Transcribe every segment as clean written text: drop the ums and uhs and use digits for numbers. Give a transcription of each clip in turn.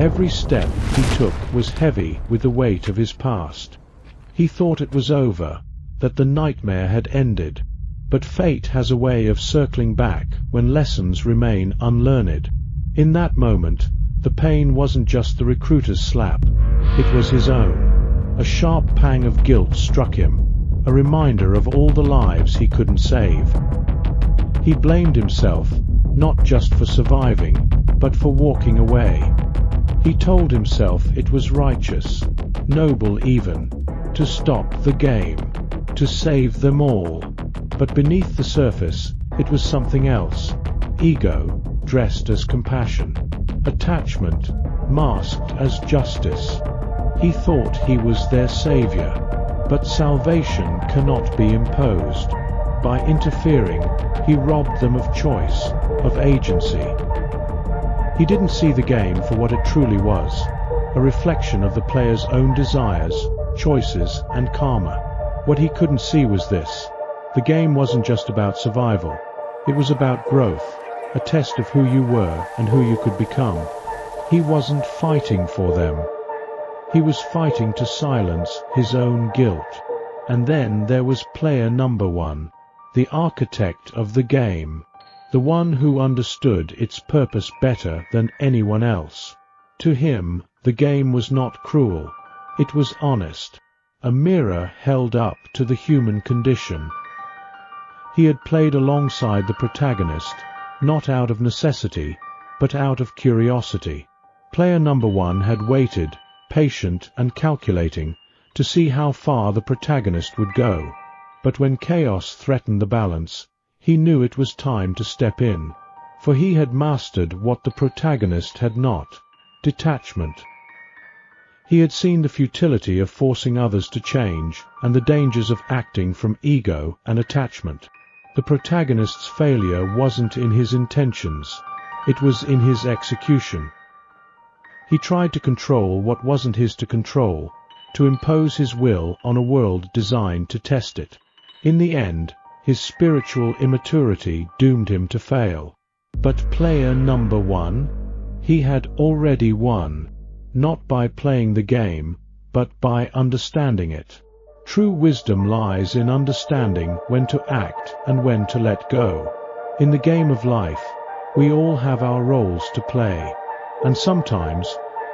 Every step he took was heavy with the weight of his past. He thought it was over, that the nightmare had ended. But fate has a way of circling back when lessons remain unlearned. In that moment, the pain wasn't just the recruiter's slap, it was his own. A sharp pang of guilt struck him, a reminder of all the lives he couldn't save. He blamed himself, not just for surviving, but for walking away. He told himself it was righteous, noble even, to stop the game, to save them all. But beneath the surface, it was something else. Ego, dressed as compassion. Attachment, masked as justice. He thought he was their savior. But salvation cannot be imposed. By interfering, he robbed them of choice, of agency. He didn't see the game for what it truly was, a reflection of the player's own desires, choices, and karma. What he couldn't see was this. The game wasn't just about survival. It was about growth, a test of who you were and who you could become. He wasn't fighting for them. He was fighting to silence his own guilt. And then there was player number one, the architect of the game, the one who understood its purpose better than anyone else. To him, the game was not cruel. It was honest, a mirror held up to the human condition. He had played alongside the protagonist, not out of necessity, but out of curiosity. Player number one had waited, patient and calculating, to see how far the protagonist would go. But when chaos threatened the balance, he knew it was time to step in. For he had mastered what the protagonist had not: detachment. He had seen the futility of forcing others to change, and the dangers of acting from ego and attachment. The protagonist's failure wasn't in his intentions, it was in his execution. He tried to control what wasn't his to control, to impose his will on a world designed to test it. In the end, his spiritual immaturity doomed him to fail. But player number one? He had already won, not by playing the game, but by understanding it. True wisdom lies in understanding when to act and when to let go. In the game of life, we all have our roles to play, and sometimes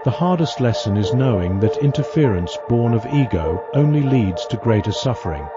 the hardest lesson is knowing that interference born of ego only leads to greater suffering.